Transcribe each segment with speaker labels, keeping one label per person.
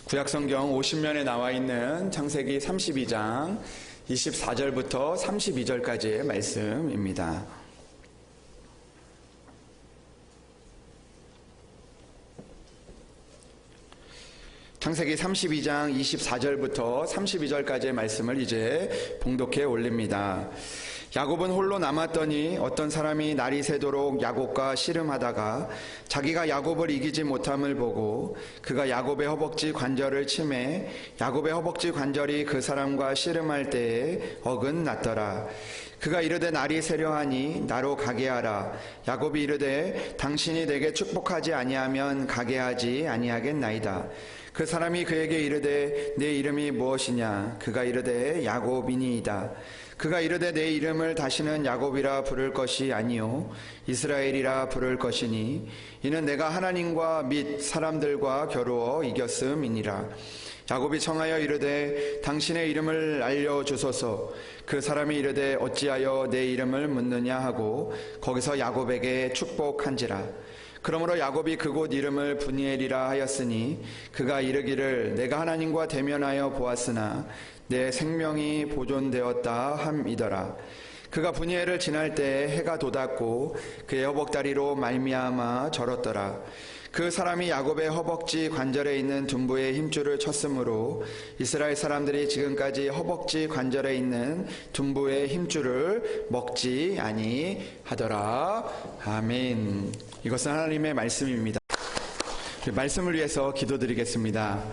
Speaker 1: 구약성경 50면에 나와 있는 창세기 32장 24절부터 32절까지의 말씀입니다. 창세기 32장 24절부터 32절까지의 말씀을 이제 봉독해 올립니다. 야곱은 홀로 남았더니 어떤 사람이 날이 새도록 야곱과 씨름하다가 자기가 야곱을 이기지 못함을 보고 그가 야곱의 허벅지 관절을 치매 야곱의 허벅지 관절이 그 사람과 씨름할 때에 어긋났더라. 그가 이르되 날이 새려하니 나로 가게 하라. 야곱이 이르되 당신이 내게 축복하지 아니하면 가게 하지 아니하겠나이다. 그 사람이 그에게 이르되 내 이름이 무엇이냐? 그가 이르되 야곱이니이다. 그가 이르되 내 이름을 다시는 야곱이라 부를 것이 아니요 이스라엘이라 부를 것이니 이는 내가 하나님과 및 사람들과 겨루어 이겼음이니라. 야곱이 청하여 이르되 당신의 이름을 알려주소서. 그 사람이 이르되 어찌하여 내 이름을 묻느냐 하고 거기서 야곱에게 축복한지라. 그러므로 야곱이 그곳 이름을 브니엘이라 하였으니 그가 이르기를 내가 하나님과 대면하여 보았으나 내 생명이 보존되었다 함이더라. 그가 브니엘을 지날 때 해가 돋았고 그의 허벅다리로 말미암아 절었더라. 그 사람이 야곱의 허벅지 관절에 있는 둔부의 힘줄을 쳤으므로 이스라엘 사람들이 지금까지 허벅지 관절에 있는 둔부의 힘줄을 먹지 아니하더라. 아멘. 이것은 하나님의 말씀입니다. 말씀을 위해서 기도드리겠습니다.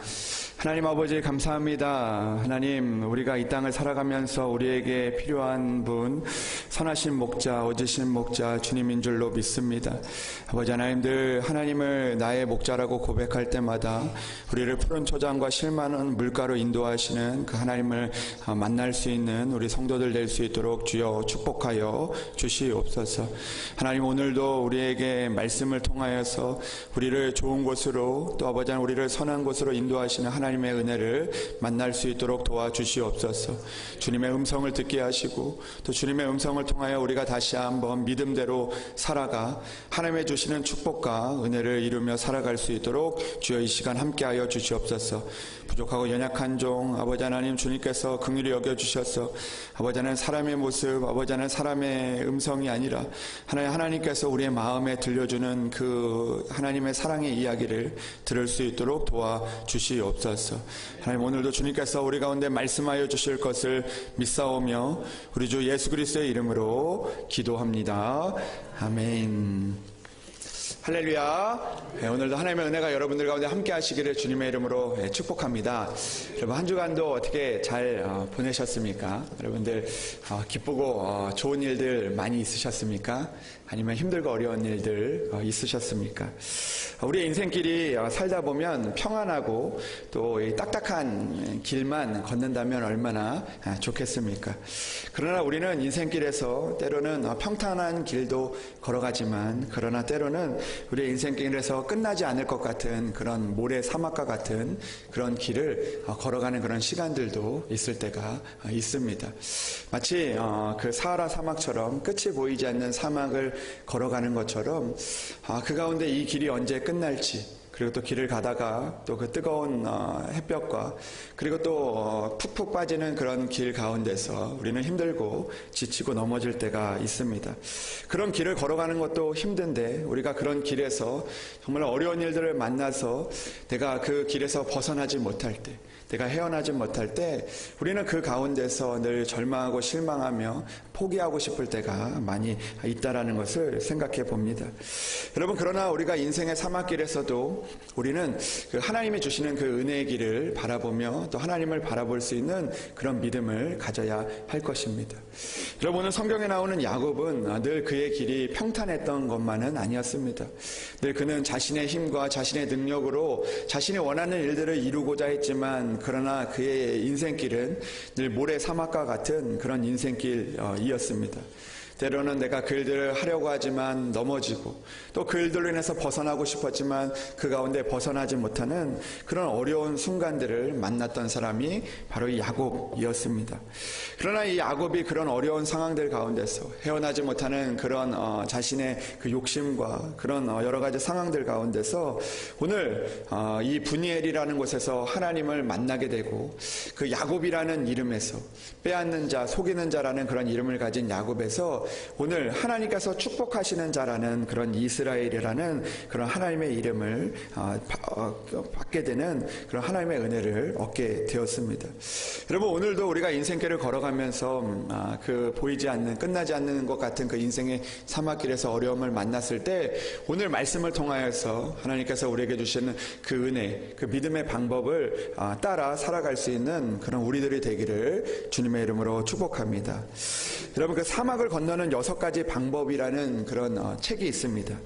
Speaker 1: 하나님 아버지 감사합니다. 하나님, 우리가 이 땅을 살아가면서 우리에게 필요한 분, 선하신 목자, 어지신 목자 주님인 줄로 믿습니다. 아버지 하나님들, 하나님을 나의 목자라고 고백할 때마다 우리를 푸른 초장과 실만한 물가로 인도하시는 그 하나님을 만날 수 있는 우리 성도들 될 수 있도록 주여 축복하여 주시옵소서. 하나님, 오늘도 우리에게 말씀을 통하여서 우리를 좋은 곳으로, 또 아버지 하나님 우리를 선한 곳으로 인도하시는 하나님의 은혜를 만날 수 있도록 도와주시옵소서. 주님의 음성을 듣게 하시고 또 주님의 음성을 통하여 우리가 다시 한번 믿음대로 살아가 하나님의 주시는 축복과 은혜를 이루며 살아갈 수 있도록 주여 이 시간 함께하여 주시옵소서. 부족하고 연약한 종 아버지 하나님, 주님께서 긍휼히 여겨주셔서 아버지 하나님 사람의 모습, 아버지 하나님 사람의 음성이 아니라 하나님께서 우리의 마음에 들려주는 그 하나님의 사랑의 이야기를 들을 수 있도록 도와주시옵소서. 하나님, 오늘도 주님께서 우리 가운데 말씀하여 주실 것을 믿사오며 우리 주 예수 그리스도의 이름으로 기도합니다. 아멘. 할렐루야. 오늘도 하나님의 은혜가 여러분들 가운데 함께 하시기를 주님의 이름으로 축복합니다. 여러분, 한 주간도 어떻게 잘 보내셨습니까? 여러분들 기쁘고 좋은 일들 많이 있으셨습니까? 아니면 힘들고 어려운 일들 있으셨습니까? 우리의 인생길이 살다 보면 평안하고 또 딱딱한 길만 걷는다면 얼마나 좋겠습니까? 그러나 우리는 인생길에서 때로는 평탄한 길도 걸어가지만, 그러나 때로는 우리의 인생길에서 끝나지 않을 것 같은 그런 모래 사막과 같은 그런 길을 걸어가는 그런 시간들도 있을 때가 있습니다. 마치 그 사하라 사막처럼 끝이 보이지 않는 사막을 걸어가는 것처럼 그 가운데 이 길이 언제 끝날지, 그리고 또 길을 가다가 또 그 뜨거운 햇볕과 그리고 또 푹푹 빠지는 그런 길 가운데서 우리는 힘들고 지치고 넘어질 때가 있습니다. 그런 길을 걸어가는 것도 힘든데 우리가 그런 길에서 정말 어려운 일들을 만나서 내가 그 길에서 벗어나지 못할 때, 내가 헤어나지 못할 때 우리는 그 가운데서 늘 절망하고 실망하며 포기하고 싶을 때가 많이 있다라는 것을 생각해 봅니다. 여러분, 그러나 우리가 인생의 사막길에서도 우리는 그 하나님이 주시는 그 은혜의 길을 바라보며 또 하나님을 바라볼 수 있는 그런 믿음을 가져야 할 것입니다. 여러분, 오늘 성경에 나오는 야곱은 늘 그의 길이 평탄했던 것만은 아니었습니다. 늘 그는 자신의 힘과 자신의 능력으로 자신이 원하는 일들을 이루고자 했지만, 그러나 그의 인생길은 늘 모래 사막과 같은 그런 인생길이었습니다. 때로는 내가 그 일들을 하려고 하지만 넘어지고 또 그 일들로 인해서 벗어나고 싶었지만 그 가운데 벗어나지 못하는 그런 어려운 순간들을 만났던 사람이 바로 이 야곱이었습니다. 그러나 이 야곱이 그런 어려운 상황들 가운데서 헤어나지 못하는 그런 자신의 그 욕심과 그런 여러 가지 상황들 가운데서 오늘 이 분이엘이라는 곳에서 하나님을 만나게 되고 그 야곱이라는 이름에서 빼앗는 자, 속이는 자라는 그런 이름을 가진 야곱에서 오늘 하나님께서 축복하시는 자라는 그런 이스라엘이라는 그런 하나님의 이름을 받게 되는 그런 하나님의 은혜를 얻게 되었습니다. 여러분, 오늘도 우리가 인생길을 걸어가면서 그 보이지 않는, 끝나지 않는 것 같은 그 인생의 사막길에서 어려움을 만났을 때 오늘 말씀을 통하여서 하나님께서 우리에게 주시는 그 은혜, 그 믿음의 방법을 따라 살아갈 수 있는 그런 우리들이 되기를 주님의 이름으로 축복합니다. 여러분, 그 사막을 건너는 6가지 방법이라는 그런 책이 있습니다.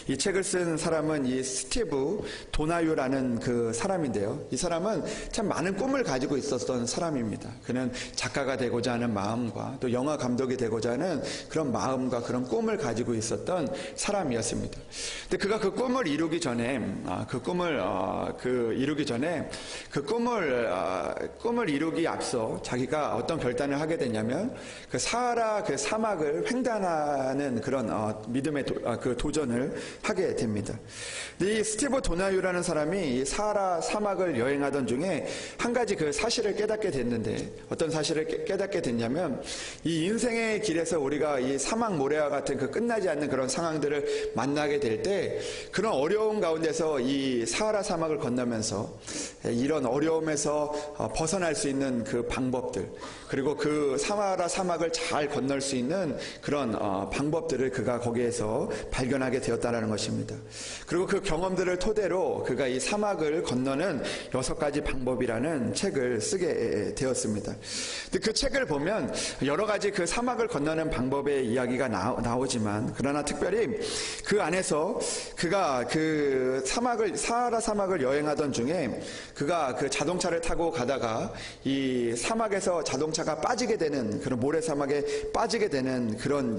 Speaker 1: 이 책을 쓴 사람은 이 스티브 도나유라는 그 사람인데요. 이 사람은 참 많은 꿈을 가지고 있었던 사람입니다. 그는 작가가 되고자 하는 마음과 또 영화 감독이 되고자 하는 그런 마음과 그런 꿈을 가지고 있었던 사람이었습니다. 근데 그가 그 꿈을 이루기 전에 꿈을 이루기 앞서 자기가 어떤 결단을 하게 됐냐면 그 사하라 그 사막을 횡단하는 그런 믿음의 도전을 하게 됩니다. 이 스티브 도나유라는 사람이 이 사하라 사막을 여행하던 중에 한 가지 그 사실을 깨닫게 됐는데, 어떤 사실을 깨닫게 됐냐면 이 인생의 길에서 우리가 이 사막 모래와 같은 그 끝나지 않는 그런 상황들을 만나게 될 때 그런 어려운 가운데서 이 사하라 사막을 건너면서 이런 어려움에서 벗어날 수 있는 그 방법들, 그리고 그 사하라 사막을 잘 건널 수 있는 그런 방법들을 그가 거기에서 발견하게 되었다는 것입니다. 그리고 그 경험들을 토대로 그가 이 사막을 건너는 6가지 방법이라는 책을 쓰게 되었습니다. 근데 그 책을 보면 여러 가지 그 사막을 건너는 방법의 이야기가 나오지만, 그러나 특별히 그 안에서 그가 그 사하라 사막을 여행하던 중에 그가 그 자동차를 타고 가다가 이 사막에서 자동차가 빠지게 되는, 그런 모래사막에 빠지게 되는 그런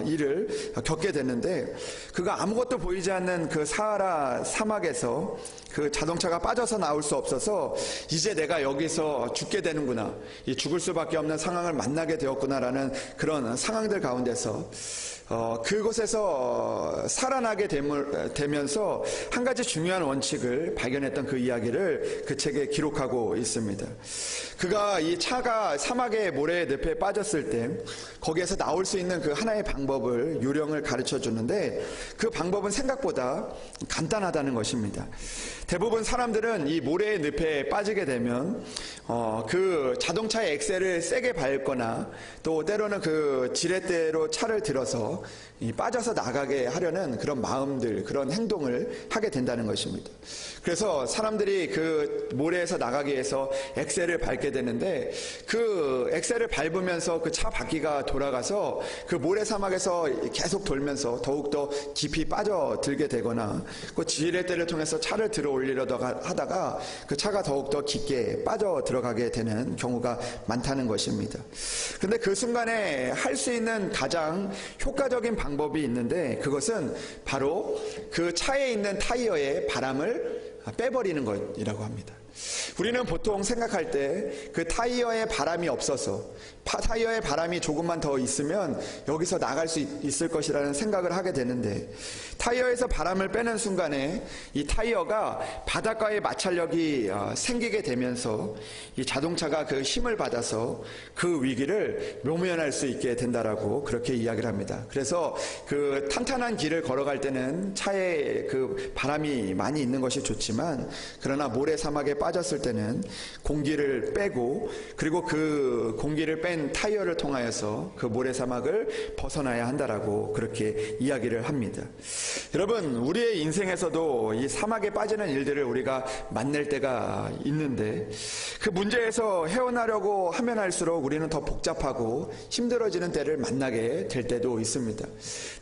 Speaker 1: 일을 겪게 됐는데, 그가 아무것도 보이지 않는 그 사하라 사막에서 그 자동차가 빠져서 나올 수 없어서 이제 내가 여기서 죽게 되는구나, 이 죽을 수밖에 없는 상황을 만나게 되었구나라는 그런 상황들 가운데서 그곳에서 살아나게 되면서 한 가지 중요한 원칙을 발견했던 그 이야기를 그 책에 기록하고 있습니다. 그가 이 차가 사막의 모래의 늪에 빠졌을 때 거기에서 나올 수 있는 그 하나의 방법을, 요령을 가르쳐 주는데 그 방법은 생각보다 간단하다는 것입니다. 대부분 사람들은 이 모래의 늪에 빠지게 되면 그 자동차의 엑셀을 세게 밟거나 또 때로는 그 지렛대로 차를 들어서 빠져서 나가게 하려는 그런 마음들, 그런 행동을 하게 된다는 것입니다. 그래서 사람들이 그 모래에서 나가기 위해서 엑셀을 밟게 되는데 그 엑셀을 밟으면서 그 차 바퀴가 돌아가서 그 모래사막에서 계속 돌면서 더욱더 깊이 빠져들게 되거나 그 지렛대를 통해서 차를 들어 올리려다 하다가 그 차가 더욱더 깊게 빠져 들어가게 되는 경우가 많다는 것입니다. 그런데 그 순간에 할 수 있는 가장 효과적인 방법이 있는데 그것은 바로 그 차에 있는 타이어의 바람을 빼버리는 것이라고 합니다. 우리는 보통 생각할 때 그 타이어에 바람이 없어서 타이어에 바람이 조금만 더 있으면 여기서 나갈 수 있을 것이라는 생각을 하게 되는데, 타이어에서 바람을 빼는 순간에 이 타이어가 바닷가의 마찰력이 생기게 되면서 이 자동차가 그 힘을 받아서 그 위기를 모면할 수 있게 된다라고 그렇게 이야기를 합니다. 그래서 그 탄탄한 길을 걸어갈 때는 차에 그 바람이 많이 있는 것이 좋지만, 그러나 모래사막에 빠졌을 때는 공기를 빼고, 그리고 그 공기를 뺀 타이어를 통하여서 그 모래사막을 벗어나야 한다라고 그렇게 이야기를 합니다. 여러분, 우리의 인생에서도 이 사막에 빠지는 일들을 우리가 만날 때가 있는데 그 문제에서 헤어나려고 하면 할수록 우리는 더 복잡하고 힘들어지는 때를 만나게 될 때도 있습니다.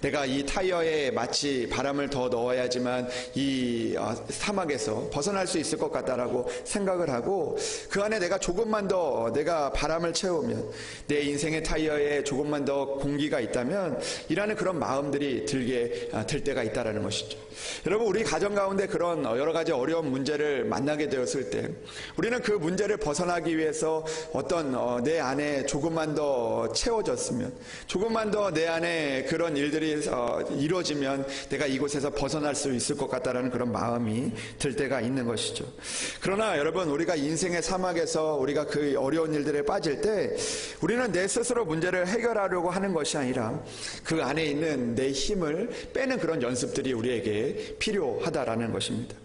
Speaker 1: 내가 이 타이어에 마치 바람을 더 넣어야지만 이 사막에서 벗어날 수 있을 것 같다라고 생각을 생각을 하고 그 안에 내가 조금만 더 내가 바람을 채우면, 내 인생의 타이어에 조금만 더 공기가 있다면 이라는 그런 마음들이 들 때가 있다라는 것이죠. 여러분, 우리 가정 가운데 그런 여러 가지 어려운 문제를 만나게 되었을 때 우리는 그 문제를 벗어나기 위해서 어떤 내 안에 조금만 더 채워졌으면, 조금만 더 내 안에 그런 일들이 이루어지면 내가 이곳에서 벗어날 수 있을 것 같다라는 그런 마음이 들 때가 있는 것이죠. 그러나 여러분, 우리가 인생의 사막에서 우리가 그 어려운 일들에 빠질 때 우리는 내 스스로 문제를 해결하려고 하는 것이 아니라 그 안에 있는 내 힘을 빼는 그런 연습들이 우리에게 필요하다라는 것입니다.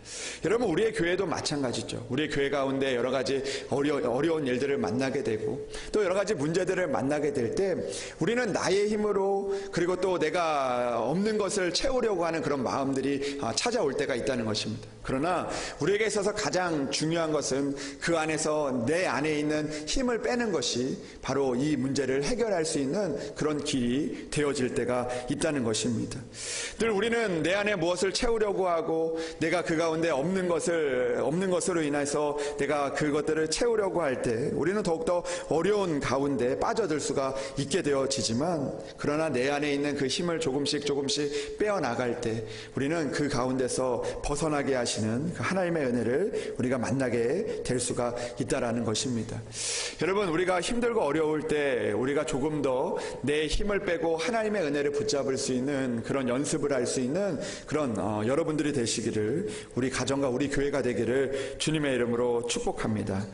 Speaker 1: 여러분, 우리의 교회도 마찬가지죠. 우리의 교회 가운데 여러 가지 어려운 일들을 만나게 되고 또 여러 가지 문제들을 만나게 될 때 우리는 나의 힘으로, 그리고 또 내가 없는 것을 채우려고 하는 그런 마음들이 찾아올 때가 있다는 것입니다. 그러나 우리에게 있어서 가장 중요한 것은 그 안에서 내 안에 있는 힘을 빼는 것이 바로 이 문제를 해결할 수 있는 그런 길이 되어질 때가 있다는 것입니다. 늘 우리는 내 안에 무엇을 채우려고 하고 내가 그 가운데 없는 것으로 인해서 내가 그것들을 채우려고 할 때 우리는 더욱더 어려운 가운데 빠져들 수가 있게 되어지지만, 그러나 내 안에 있는 그 힘을 조금씩 빼어나갈 때 우리는 그 가운데서 벗어나게 하시는 그 하나님의 은혜를 우리가 만나게 될 수가 있다라는 것입니다. 여러분, 우리가 힘들고 어려울 때 우리가 조금 더 내 힘을 빼고 하나님의 은혜를 붙잡을 수 있는 그런 연습을 할 수 있는 그런 여러분들이 되시기를, 우리 가정과 우리 교회가 되기를 주님의 이름으로 축복합니다.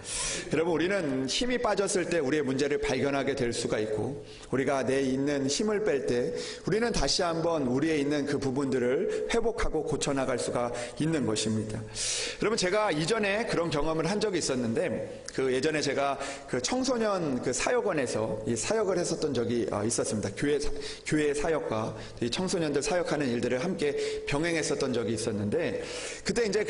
Speaker 1: 여러분, 우리는 힘이 빠졌을 때 우리의 문제를 발견하게 될 수가 있고, 우리가 내 있는 힘을 뺄 때 우리는 다시 한번 우리의 있는 그 부분들을 회복하고 고쳐나갈 수가 있는 것입니다. 여러분, 제가 이전에 그런 경험을 한 적이 있었는데, 그 예전에 제가 그 청소년 그 사역원에서 이 사역을 했었던 적이 있었습니다. 교회 사역과 이 청소년들 사역하는 일들을 함께 병행했었던 적이 있었는데, 그때 이제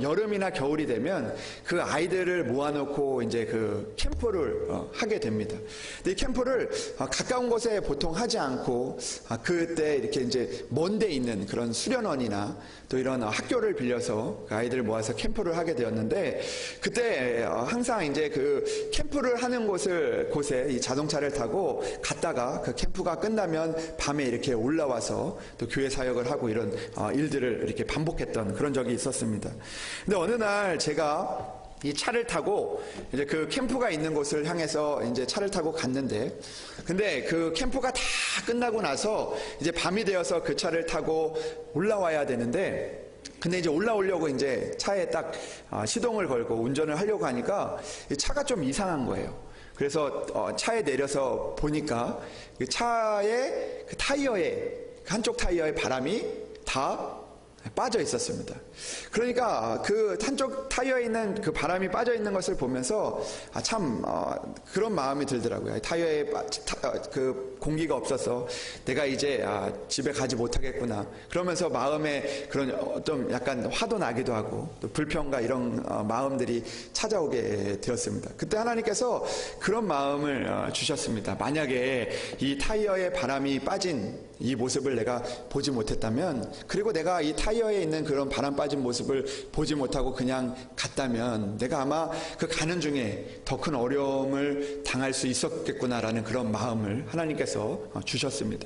Speaker 1: 여름이나 겨울이 되면 그 아이들을 모아놓고 이제 그 캠프를 하게 됩니다. 근데 이 캠프를 가까운 곳에 보통 하지 않고 그때 이렇게 이제 먼 데 있는 그런 수련원이나 또 이런 학교를 빌려서 그 아이들을 모아서 캠프를 하게 되었는데, 그때 항상 이제 그 캠프를 하는 곳에 이 자동차를 타고 갔다가 그 캠프가 끝나면 밤에 이렇게 올라와서 또 교회 사역을 하고 이런 일들을 이렇게 반복했던 그런 적이 있었습니다. 근데 어느 날 제가 이 차를 타고 이제 그 캠프가 있는 곳을 향해서 이제 차를 타고 갔는데, 근데 그 캠프가 다 끝나고 나서 이제 밤이 되어서 그 차를 타고 올라와야 되는데, 근데 이제 올라오려고 이제 차에 딱 시동을 걸고 운전을 하려고 하니까 이 차가 좀 이상한 거예요. 그래서 차에 내려서 보니까 그 차의 그 타이어에, 한쪽 타이어에 바람이 다 빠져 있었습니다. 그러니까 그 한쪽 타이어에 있는 그 바람이 빠져 있는 것을 보면서 그런 마음이 들더라고요. 타이어에 그 공기가 없어서 내가 이제 집에 가지 못하겠구나. 그러면서 마음에 그런 좀 약간 화도 나기도 하고 또 불평과 이런 마음들이 찾아오게 되었습니다. 그때 하나님께서 그런 마음을 주셨습니다. 만약에 이 타이어에 바람이 빠진 이 모습을 내가 보지 못했다면, 그리고 내가 이 타이어에 있는 그런 바람 빠진 모습을 보지 못하고 그냥 갔다면 내가 아마 그 가는 중에 더 큰 어려움을 당할 수 있었겠구나라는 그런 마음을 하나님께서 주셨습니다.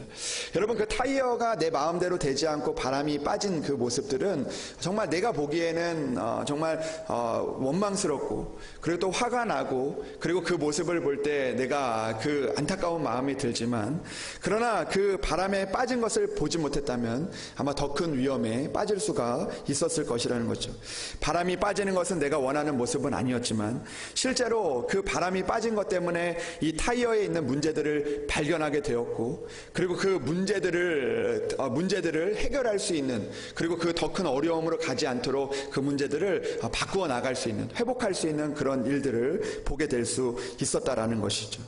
Speaker 1: 여러분, 그 타이어가 내 마음대로 되지 않고 바람이 빠진 그 모습들은 정말 내가 보기에는 정말 원망스럽고, 그리고 또 화가 나고, 그리고 그 모습을 볼 때 내가 그 안타까운 마음이 들지만, 그러나 그 바람에 빠진 것을 보지 못했다면 아마 더 큰 위험에 빠질 수가 있었을 것이라는 거죠. 바람이 빠지는 것은 내가 원하는 모습은 아니었지만 실제로 그 바람이 빠진 것 때문에 이 타이어에 있는 문제들을 발견하게 되었고, 그리고 그 문제들을 해결할 수 있는, 그리고 그 더 큰 어려움으로 가지 않도록 그 문제들을 바꾸어 나갈 수 있는, 회복할 수 있는 그런 일들을 보게 될 수 있었다라는 것이죠.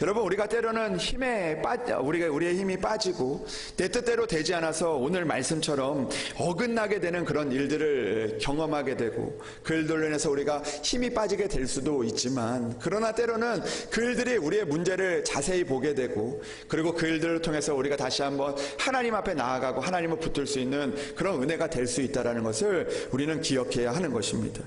Speaker 1: 여러분, 우리가 때로는 우리의 힘이 빠지고 내 뜻대로 되지 않아서 오늘 말씀처럼 어긋나게 되는 그런 일들을 경험하게 되고 그 일들로 인해서 우리가 힘이 빠지게 될 수도 있지만, 그러나 때로는 그 일들이 우리의 문제를 자세히 보게 되고, 그리고 그 일들을 통해서 우리가 다시 한번 하나님 앞에 나아가고 하나님을 붙들 수 있는 그런 은혜가 될 수 있다는 것을 우리는 기억해야 하는 것입니다.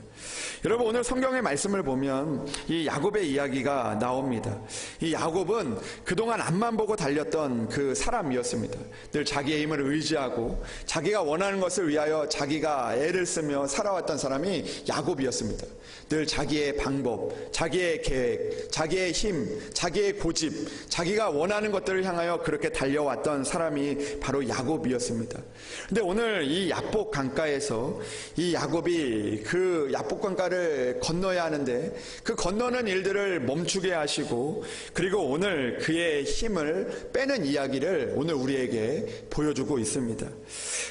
Speaker 1: 여러분, 오늘 성경의 말씀을 보면 이 야곱의 이야기가 나옵니다. 이 야곱은 그동안 앞만 보고 달렸던 그 사람이었습니다. 늘 자기의 힘을 의지하고 자기가 원하는 것을 위하여 자기가 애를 쓰며 살아왔던 사람이 야곱이었습니다. 늘 자기의 방법, 자기의 계획, 자기의 힘, 자기의 고집, 자기가 원하는 것들을 향하여 그렇게 달려왔던 사람이 바로 야곱이었습니다. 근데 오늘 이 야복 강가에서 이 야곱이 그 야복 강가를 건너야 하는데 그 건너는 일들을 멈추게 하시고, 그리고 오늘 그의 힘을 빼는 이야기를 오늘 우리에게 보여주고 있습니다.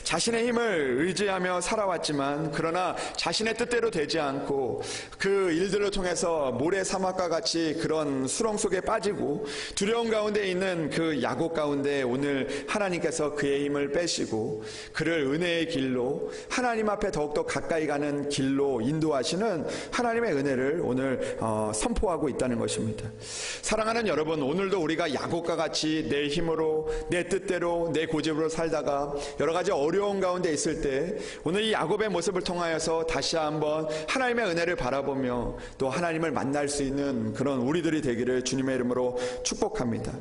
Speaker 1: 자신의 힘을 의지하며 살아왔지만, 그러나 자신의 뜻대로 되지 않고 그 일들을 통해서 모래사막과 같이 그런 수렁 속에 빠지고 두려움 가운데 있는 그 야곱 가운데 오늘 하나님께서 그의 힘을 빼시고 그를 은혜의 길로, 하나님 앞에 더욱더 가까이 가는 길로 인도하시는 하나님의 은혜를 오늘 선포하고 있다는 것입니다. 사랑하는 여러분, 오늘도 우리가 야곱과 같이 내 힘으로, 내 뜻대로, 내 고집으로 살다가 여러 가지 어려운 가운데 있을 때, 오늘 이 야곱의 모습을 통하여서 다시 한번 하나님의 은혜를 바라보며 또 하나님을 만날 수 있는 그런 우리들이 되기를 주님의 이름으로 축복합니다.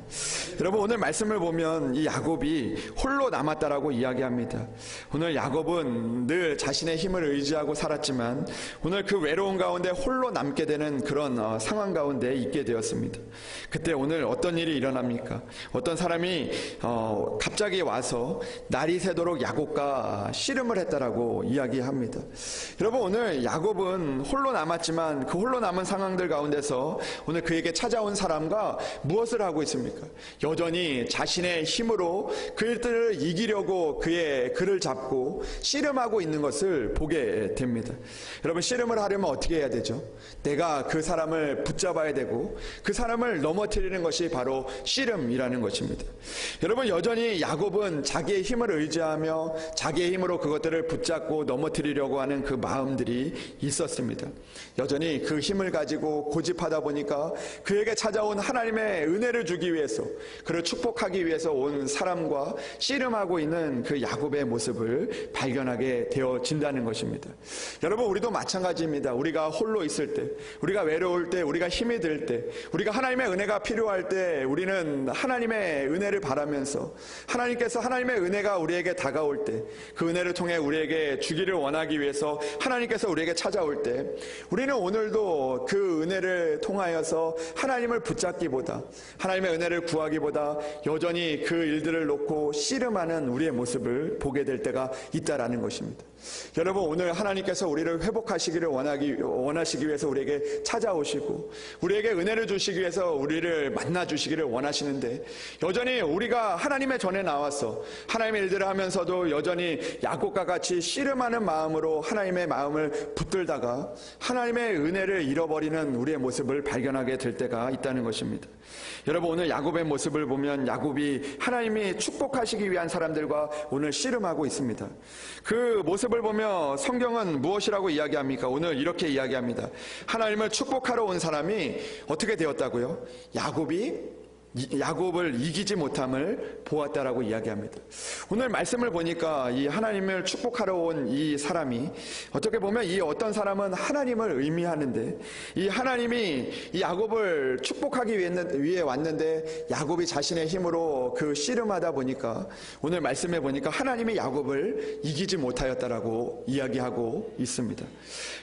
Speaker 1: 여러분, 오늘 말씀을 보면 이 야곱이 홀로 남았다라고 이야기합니다. 오늘 야곱은 늘 자신의 힘을 의지하고 살았지만 오늘 그 외로운 가운데 홀로 남게 되는 그런 상황 가운데 있게 되었습니다. 그때 오늘 어떤 일이 일어납니까? 어떤 사람이 갑자기 와서 날이 새도록 야곱과 씨름을 했다라고 이야기합니다. 여러분, 오늘 야곱은 홀로 남았지만 그 홀로 남은 상황들 가운데서 오늘 그에게 찾아온 사람과 무엇을 하고 있습니까? 여전히 자신의 힘으로 그들을 이기려고 그를 잡고 씨름하고 있는 것을 보게 됩니다. 여러분, 씨름을 하려면 어떻게 해야 되죠? 내가 그 사람을 붙잡아야 되고 그 사람을 넘어뜨리는 것이 바로 씨름이라는 것입니다. 여러분, 여전히 야곱은 자기의 힘을 의지하며 자기의 힘으로 그것들을 붙잡고 넘어뜨리려고 하는 그 마음들이 있었습니다. 여전히 그 힘을 가지고 고집하다 보니까 그에게 찾아온 하나님의 은혜를 주기 위해서, 그를 축복하기 위해서 온 사람과 씨름하고 있는 그 야곱의 모습을 발견하게 되어진다는 것입니다. 여러분, 우리도 마찬가지입니다. 우리가 홀로 있을 때, 우리가 외로울 때, 우리가 힘이 들 때, 우리가 하나님의 은혜가 필요할 때 우리는 하나님의 은혜를 바라면서 하나님께서 하나님의 은혜가 우리에게 다가올 때, 그 은혜를 통해 우리에게 주기를 원하기 위해서 하나님께서 우리에게 찾아올 때, 우리는 오늘도 그 은혜를 통하여서 하나님을 붙잡기보다, 하나님의 은혜를 구하기보다 여전히 그 일들을 놓고 씨름하는 우리의 모습을 보게 될 때가 있다라는 것입니다. 여러분, 오늘 하나님께서 우리를 회복하시기를 원하시기 위해서 우리에게 찾아오시고 우리에게 은혜를 주시기 위해서 우리를 만나주시기를 원하시는데, 여전히 우리가 하나님의 전에 나와서 하나님의 일들을 하면서도 여전히 야곱과 같이 씨름하는 마음으로 하나님의 마음을 붙들다가 하나님의 은혜를 잃어버리는 우리의 모습을 발견하게 될 때가 있다는 것입니다. 여러분, 오늘 야곱의 모습을 보면 야곱이 하나님이 축복하시기 위한 사람들과 오늘 씨름하고 있습니다. 그 모습을 보며 성경은 무엇이라고 이야기합니까? 오늘 이렇게 이야기합니다. 하나님을 축복하러 온 사람이 어떻게 되었다고요? 야곱을 이기지 못함을 보았다라고 이야기합니다. 오늘 말씀을 보니까 이 하나님을 축복하러 온 이 사람이, 어떻게 보면 이 어떤 사람은 하나님을 의미하는데, 이 하나님이 이 야곱을 축복하기 위해 왔는데 야곱이 자신의 힘으로 그 씨름하다 보니까 오늘 말씀에 보니까 하나님이 야곱을 이기지 못하였다라고 이야기하고 있습니다.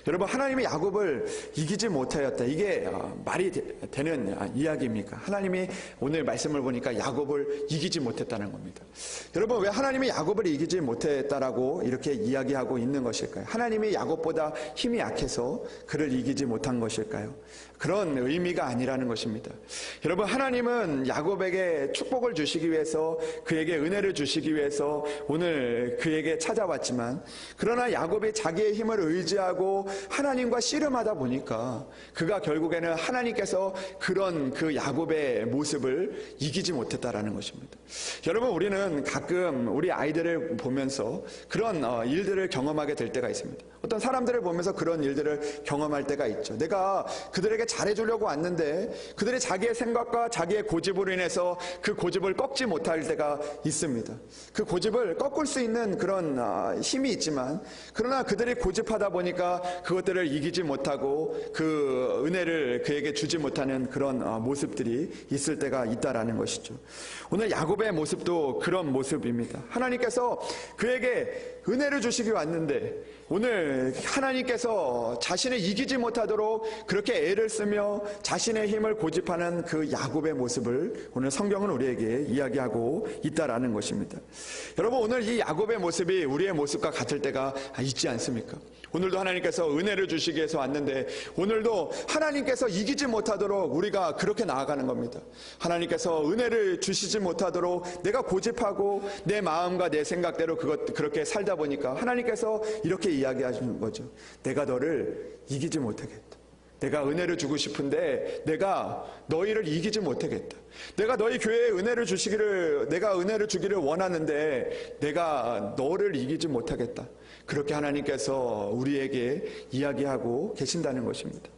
Speaker 1: 여러분, 하나님이 야곱을 이기지 못하였다, 이게 말이 되는 이야기입니까? 하나님이 오늘 말씀을 보니까 야곱을 이기지 못했다는 겁니다. 여러분, 왜 하나님이 야곱을 이기지 못했다라고 이렇게 이야기하고 있는 것일까요? 하나님이 야곱보다 힘이 약해서 그를 이기지 못한 것일까요? 그런 의미가 아니라는 것입니다. 여러분, 하나님은 야곱에게 축복을 주시기 위해서, 그에게 은혜를 주시기 위해서 오늘 그에게 찾아왔지만, 그러나 야곱이 자기의 힘을 의지하고 하나님과 씨름하다 보니까 그가 결국에는 하나님께서 그런 그 야곱의 모습을 모습을 이기지 못했다라는 것입니다. 여러분, 우리는 가끔 우리 아이들을 보면서 그런 일들을 경험하게 될 때가 있습니다. 어떤 사람들을 보면서 그런 일들을 경험할 때가 있죠. 내가 그들에게 잘해주려고 왔는데 그들이 자기의 생각과 자기의 고집으로 인해서 그 고집을 꺾지 못할 때가 있습니다. 그 고집을 꺾을 수 있는 그런 힘이 있지만, 그러나 그들이 고집하다 보니까 그것들을 이기지 못하고 그 은혜를 그에게 주지 못하는 그런 모습들이 있을 때가 있다라는 것이죠. 오늘 야곱의 모습도 그런 모습입니다. 하나님께서 그에게 은혜를 주시기 왔는데 오늘 하나님께서 자신을 이기지 못하도록 그렇게 애를 쓰며 자신의 힘을 고집하는 그 야곱의 모습을 오늘 성경은 우리에게 이야기하고 있다라는 것입니다. 여러분, 오늘 이 야곱의 모습이 우리의 모습과 같을 때가 있지 않습니까? 오늘도 하나님께서 은혜를 주시기 위해서 왔는데 오늘도 하나님께서 이기지 못하도록 우리가 그렇게 나아가는 겁니다. 하나님께서 은혜를 주시지 못하도록 내가 고집하고 내 마음과 내 생각대로 그렇게 살다 보니까 하나님께서 이렇게 이야기하시는 거죠. 내가 너를 이기지 못하겠다. 내가 은혜를 주고 싶은데 내가 너희를 이기지 못하겠다. 내가 너희 교회에 내가 은혜를 주기를 원하는데 내가 너를 이기지 못하겠다. 그렇게 하나님께서 우리에게 이야기하고 계신다는 것입니다.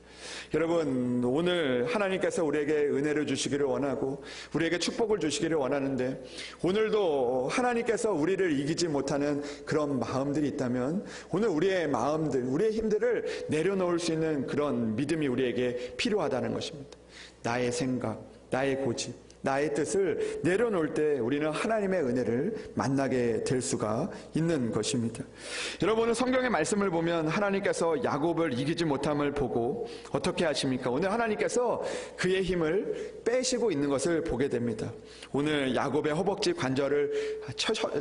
Speaker 1: 여러분, 오늘 하나님께서 우리에게 은혜를 주시기를 원하고 우리에게 축복을 주시기를 원하는데 오늘도 하나님께서 우리를 이기지 못하는 그런 마음들이 있다면 오늘 우리의 마음들, 우리의 힘들을 내려놓을 수 있는 그런 믿음이 우리에게 필요하다는 것입니다. 나의 생각, 나의 고집, 나의 뜻을 내려놓을 때 우리는 하나님의 은혜를 만나게 될 수가 있는 것입니다. 여러분은 성경의 말씀을 보면 하나님께서 야곱을 이기지 못함을 보고 어떻게 하십니까? 오늘 하나님께서 그의 힘을 빼시고 있는 것을 보게 됩니다. 오늘 야곱의 허벅지 관절을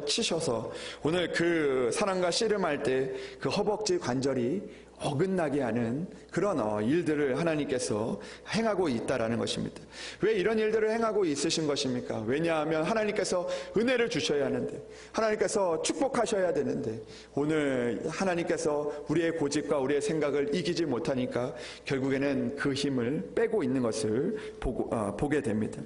Speaker 1: 치셔서 오늘 그 사람과 씨름할 때 그 허벅지 관절이 어긋나게 하는 그런 일들을 하나님께서 행하고 있다라는 것입니다. 왜 이런 일들을 행하고 있으신 것입니까? 왜냐하면 하나님께서 은혜를 주셔야 하는데, 하나님께서 축복하셔야 되는데 오늘 하나님께서 우리의 고집과 우리의 생각을 이기지 못하니까 결국에는 그 힘을 빼고 있는 것을 보게 됩니다.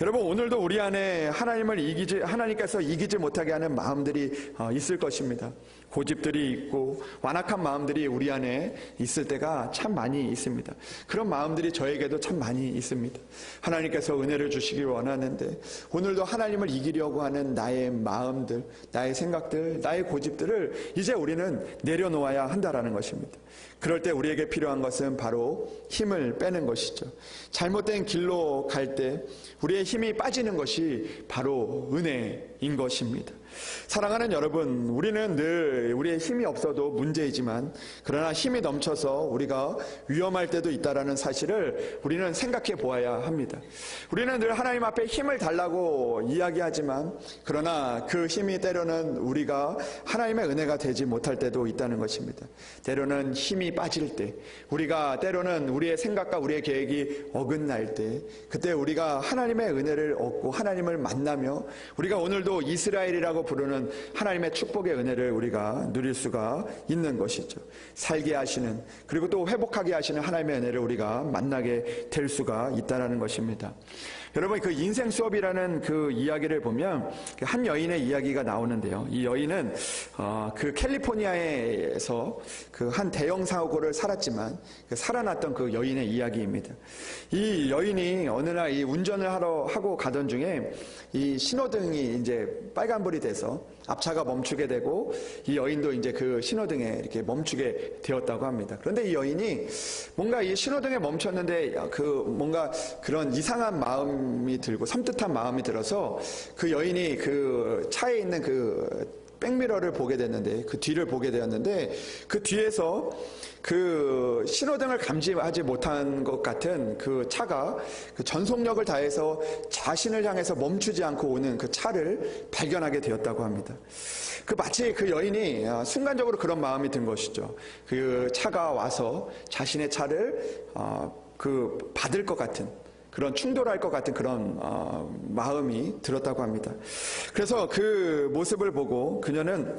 Speaker 1: 여러분, 오늘도 우리 안에 하나님께서 이기지 못하게 하는 마음들이 있을 것입니다. 고집들이 있고 완악한 마음들이 우리 안에 있을 때가 참 많이 있습니다. 그런 마음들이 저에게도 참 많이 있습니다. 하나님께서 은혜를 주시길 원하는데 오늘도 하나님을 이기려고 하는 나의 마음들, 나의 생각들, 나의 고집들을 이제 우리는 내려놓아야 한다라는 것입니다. 그럴 때 우리에게 필요한 것은 바로 힘을 빼는 것이죠. 잘못된 길로 갈 때 우리의 힘이 빠지는 것이 바로 은혜인 것입니다. 사랑하는 여러분, 우리는 늘 우리의 힘이 없어도 문제이지만 그러나 힘이 넘쳐서 우리가 위험할 때도 있다는 사실을 우리는 생각해 보아야 합니다. 우리는 늘 하나님 앞에 힘을 달라고 이야기하지만 그러나 그 힘이 때로는 우리가 하나님의 은혜가 되지 못할 때도 있다는 것입니다. 때로는 힘이 빠질 때, 우리가 때로는 우리의 생각과 우리의 계획이 어긋날 때, 그때 우리가 하나님의 은혜를 얻고 하나님을 만나며 우리가 오늘도 이스라엘이라고 부르는 하나님의 축복의 은혜를 우리가 누릴 수가 있는 것이죠. 살게 하시는, 그리고 또 회복하게 하시는 하나님의 은혜를 우리가 만나게 될 수가 있다는 것입니다. 여러분, 그 인생 수업이라는 그 이야기를 보면 한 여인의 이야기가 나오는데요. 이 여인은 그 캘리포니아에서 그 한 대형 사고를 살았지만 살아났던 그 여인의 이야기입니다. 이 여인이 어느 날 이 운전을 하고 가던 중에 이 신호등이 이제 빨간불이 돼서 앞차가 멈추게 되고 이 여인도 이제 그 신호등에 이렇게 멈추게 되었다고 합니다. 그런데 이 여인이 뭔가 이 신호등에 멈췄는데 그 뭔가 그런 이상한 마음이 들고 섬뜩한 마음이 들어서 그 여인이 그 차에 있는 그 백미러를 보게 됐는데, 그 뒤를 보게 되었는데 그 뒤에서 그 신호등을 감지하지 못한 것 같은 그 차가 그 전속력을 다해서 자신을 향해서 멈추지 않고 오는 그 차를 발견하게 되었다고 합니다. 그 마치 그 여인이 순간적으로 그런 마음이 든 것이죠. 그 차가 와서 자신의 차를 그 받을 것 같은, 그런 충돌할 것 같은 그런 마음이 들었다고 합니다. 그래서 그 모습을 보고 그녀는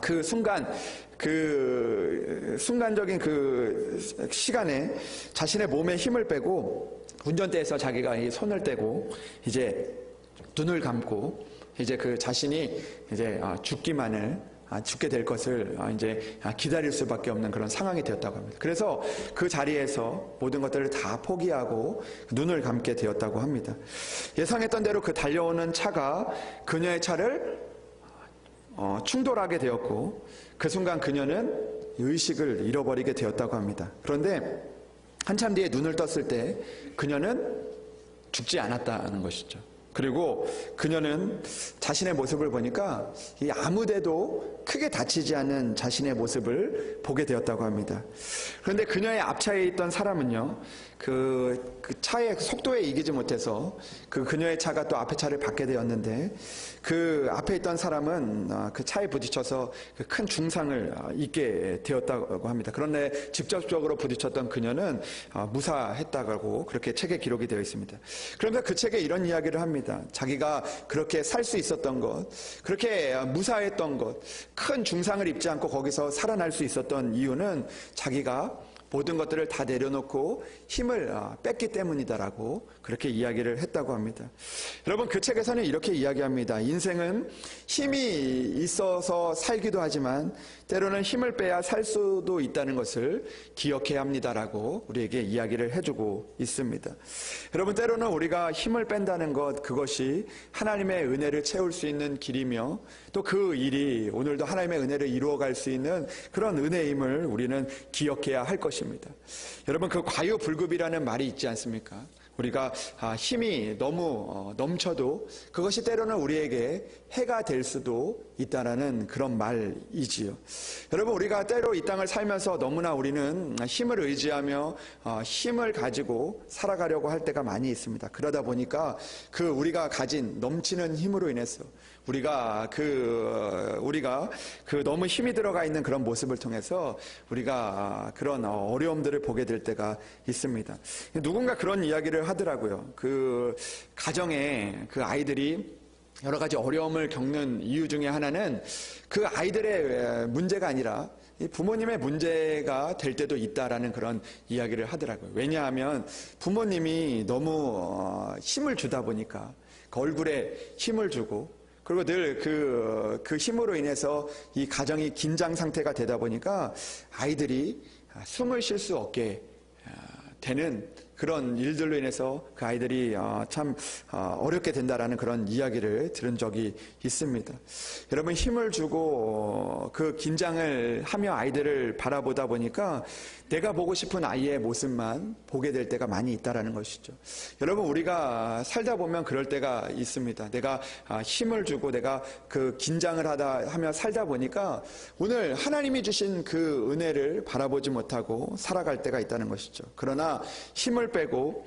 Speaker 1: 그 순간적인 그 시간에 자신의 몸에 힘을 빼고 운전대에서 자기가 이 손을 떼고 이제 눈을 감고 이제 그 자신이 이제 죽게 될 것을 이제 기다릴 수밖에 없는 그런 상황이 되었다고 합니다. 그래서 그 자리에서 모든 것들을 다 포기하고 눈을 감게 되었다고 합니다. 예상했던 대로 그 달려오는 차가 그녀의 차를 충돌하게 되었고 그 순간 그녀는 의식을 잃어버리게 되었다고 합니다. 그런데 한참 뒤에 눈을 떴을 때 그녀는 죽지 않았다는 것이죠. 그리고 그녀는 자신의 모습을 보니까 아무데도 크게 다치지 않은 자신의 모습을 보게 되었다고 합니다. 그런데 그녀의 앞차에 있던 사람은요, 그 차의 속도에 이기지 못해서 그녀의 차가 또 앞에 차를 받게 되었는데 그 앞에 있던 사람은 그 차에 부딪혀서 큰 중상을 입게 되었다고 합니다. 그런데 직접적으로 부딪혔던 그녀는 무사했다고 그렇게 책에 기록이 되어 있습니다. 그러면서 그 책에 이런 이야기를 합니다. 자기가 그렇게 살 수 있었던 것, 그렇게 무사했던 것, 큰 중상을 입지 않고 거기서 살아날 수 있었던 이유는 자기가 모든 것들을 다 내려놓고 힘을 뺐기 때문이다라고 그렇게 이야기를 했다고 합니다. 여러분, 그 책에서는 이렇게 이야기합니다. 인생은 힘이 있어서 살기도 하지만 때로는 힘을 빼야 살 수도 있다는 것을 기억해야 합니다라고 우리에게 이야기를 해주고 있습니다. 여러분, 때로는 우리가 힘을 뺀다는 것, 그것이 하나님의 은혜를 채울 수 있는 길이며 또 그 일이 오늘도 하나님의 은혜를 이루어갈 수 있는 그런 은혜임을 우리는 기억해야 할 것입니다. 여러분, 그 과유불급이라는 말이 있지 않습니까? 우리가 힘이 너무 넘쳐도 그것이 때로는 우리에게 해가 될 수도 있다라는 그런 말이지요. 여러분, 우리가 때로 이 땅을 살면서 너무나 우리는 힘을 의지하며 힘을 가지고 살아가려고 할 때가 많이 있습니다. 그러다 보니까 그 우리가 가진 넘치는 힘으로 인해서 우리가 너무 힘이 들어가 있는 그런 모습을 통해서 우리가 그런 어려움들을 보게 될 때가 있습니다. 누군가 그런 이야기를 하더라고요. 그 가정에 그 아이들이 여러 가지 어려움을 겪는 이유 중에 하나는 그 아이들의 문제가 아니라 부모님의 문제가 될 때도 있다라는 그런 이야기를 하더라고요. 왜냐하면 부모님이 너무 힘을 주다 보니까 그 얼굴에 힘을 주고 그리고 늘 그 힘으로 인해서 이 가정이 긴장 상태가 되다 보니까 아이들이 숨을 쉴 수 없게 되는 그런 일들로 인해서 그 아이들이 참 어렵게 된다라는 그런 이야기를 들은 적이 있습니다. 여러분, 힘을 주고 그 긴장을 하며 아이들을 바라보다 보니까 내가 보고 싶은 아이의 모습만 보게 될 때가 많이 있다라는 것이죠. 여러분, 우리가 살다 보면 그럴 때가 있습니다. 내가 힘을 주고 내가 그 긴장을 하며 살다 보니까 오늘 하나님이 주신 그 은혜를 바라보지 못하고 살아갈 때가 있다는 것이죠. 그러나 힘을 빼고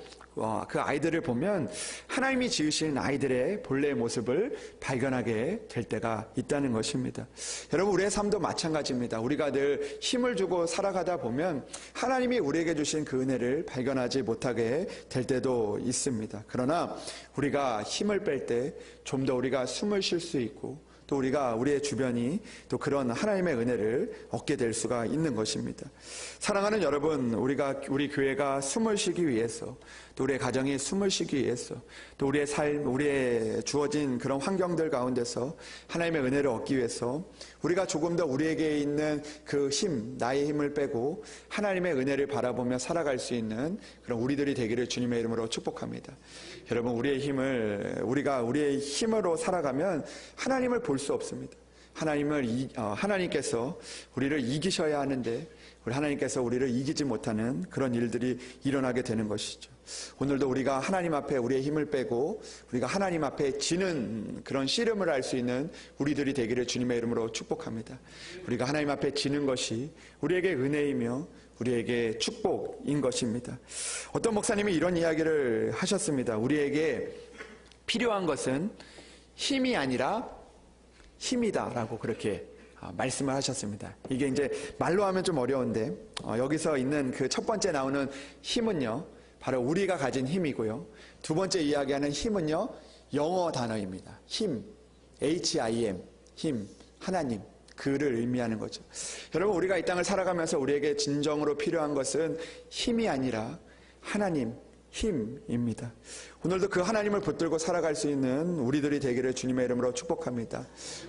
Speaker 1: 그 아이들을 보면 하나님이 지으신 아이들의 본래의 모습을 발견하게 될 때가 있다는 것입니다. 여러분, 우리의 삶도 마찬가지입니다. 우리가 늘 힘을 주고 살아가다 보면 하나님이 우리에게 주신 그 은혜를 발견하지 못하게 될 때도 있습니다. 그러나 우리가 힘을 뺄 때 좀 더 우리가 숨을 쉴 수 있고 또 우리가 우리의 주변이 또 그런 하나님의 은혜를 얻게 될 수가 있는 것입니다. 사랑하는 여러분, 우리 교회가 숨을 쉬기 위해서 또 우리의 가정이 숨을 쉬기 위해서 또 우리의 삶, 우리의 주어진 그런 환경들 가운데서 하나님의 은혜를 얻기 위해서 우리가 조금 더 우리에게 있는 그 힘, 나의 힘을 빼고 하나님의 은혜를 바라보며 살아갈 수 있는 그런 우리들이 되기를 주님의 이름으로 축복합니다. 여러분, 우리의 힘으로 살아가면 하나님을 볼 수 없습니다. 하나님께서 우리를 이기셔야 하는데 우리 하나님께서 우리를 이기지 못하는 그런 일들이 일어나게 되는 것이죠. 오늘도 우리가 하나님 앞에 우리의 힘을 빼고 우리가 하나님 앞에 지는 그런 씨름을 할 수 있는 우리들이 되기를 주님의 이름으로 축복합니다. 우리가 하나님 앞에 지는 것이 우리에게 은혜이며 우리에게 축복인 것입니다. 어떤 목사님이 이런 이야기를 하셨습니다. 우리에게 필요한 것은 힘이 아니라 힘이다라고 그렇게 말씀을 하셨습니다. 이게 이제 말로 하면 좀 어려운데 여기서 있는 그 첫 번째 나오는 힘은요, 바로 우리가 가진 힘이고요. 두 번째 이야기하는 힘은요, 영어 단어입니다. 힘, HIM, 힘, 하나님, 그를 의미하는 거죠. 여러분, 우리가 이 땅을 살아가면서 우리에게 진정으로 필요한 것은 힘이 아니라 하나님, 힘입니다. 오늘도 그 하나님을 붙들고 살아갈 수 있는 우리들이 되기를 주님의 이름으로 축복합니다.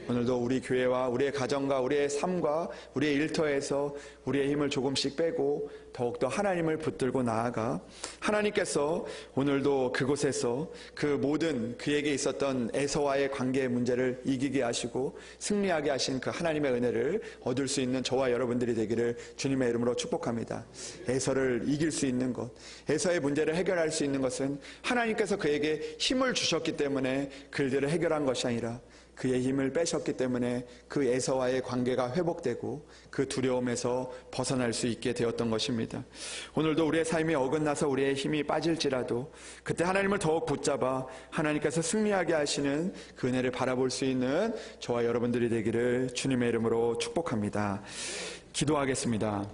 Speaker 1: 오늘도 우리 교회와 우리의 가정과 우리의 삶과 우리의 일터에서 우리의 힘을 조금씩 빼고 더욱더 하나님을 붙들고 나아가 하나님께서 오늘도 그곳에서 그 모든 그에게 있었던 에서와의 관계의 문제를 이기게 하시고 승리하게 하신 그 하나님의 은혜를 얻을 수 있는 저와 여러분들이 되기를 주님의 이름으로 축복합니다. 에서를 이길 수 있는 것, 에서의 문제를 해결할 수 있는 것은 하나님께서 그에게 힘을 주셨기 때문에 그들을 해결한 것이 아니라 그의 힘을 빼셨기 때문에 그 에서와의 관계가 회복되고 그 두려움에서 벗어날 수 있게 되었던 것입니다. 오늘도 우리의 삶이 어긋나서 우리의 힘이 빠질지라도 그때 하나님을 더욱 붙잡아 하나님께서 승리하게 하시는 그 은혜를 바라볼 수 있는 저와 여러분들이 되기를 주님의 이름으로 축복합니다. 기도하겠습니다.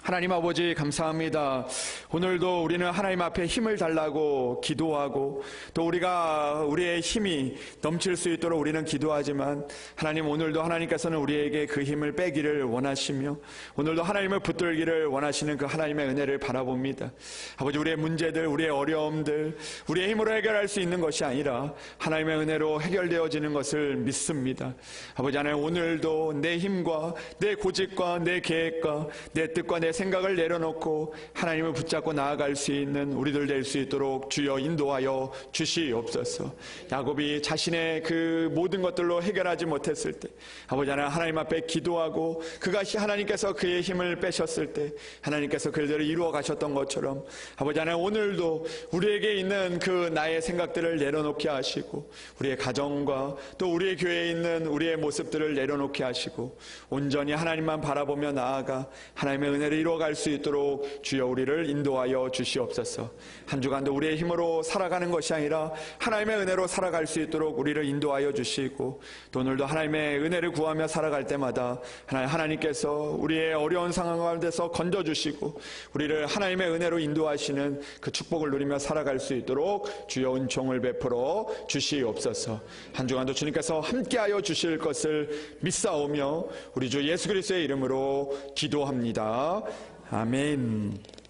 Speaker 1: 하나님 아버지 감사합니다. 오늘도 우리는 하나님 앞에 힘을 달라고 기도하고 또 우리가 우리의 힘이 넘칠 수 있도록 우리는 기도하지만 하나님 오늘도 하나님께서는 우리에게 그 힘을 빼기를 원하시며 오늘도 하나님을 붙들기를 원하시는 그 하나님의 은혜를 바라봅니다. 아버지 우리의 문제들, 우리의 어려움들 우리의 힘으로 해결할 수 있는 것이 아니라 하나님의 은혜로 해결되어지는 것을 믿습니다. 아버지 하나님 오늘도 내 힘과 내 고집과 내 계획과 내 뜻과 내 생각을 내려놓고 하나님을 붙잡고 나아갈 수 있는 우리들 될 수 있도록 주여 인도하여 주시옵소서. 야곱이 자신의 그 모든 것들로 해결하지 못했을 때 아버지 하나님 앞에 기도하고 그가 하나님께서 그의 힘을 빼셨을 때 하나님께서 그들을 이루어 가셨던 것처럼 아버지 하나님 오늘도 우리에게 있는 그 나의 생각들을 내려놓게 하시고 우리의 가정과 또 우리의 교회에 있는 우리의 모습들을 내려놓게 하시고 온전히 하나님만 바라보며 나아가 하나님의 은혜를 이루어갈 수 있도록 주여 우리를 인도하여 주시옵소서. 한 주간도 우리의 힘으로 살아가는 것이 아니라 하나님의 은혜로 살아갈 수 있도록 우리를 인도하여 주시고 또 오늘도 하나님의 은혜를 구하며 살아갈 때마다 하나님께서 우리의 어려운 상황 가운데서 건져주시고 우리를 하나님의 은혜로 인도하시는 그 축복을 누리며 살아갈 수 있도록 주여 은총을 베풀어 주시옵소서. 한 주간도 주님께서 함께하여 주실 것을 믿사오며 우리 주 예수 그리스도의 이름으로 기도합니다. 아멘.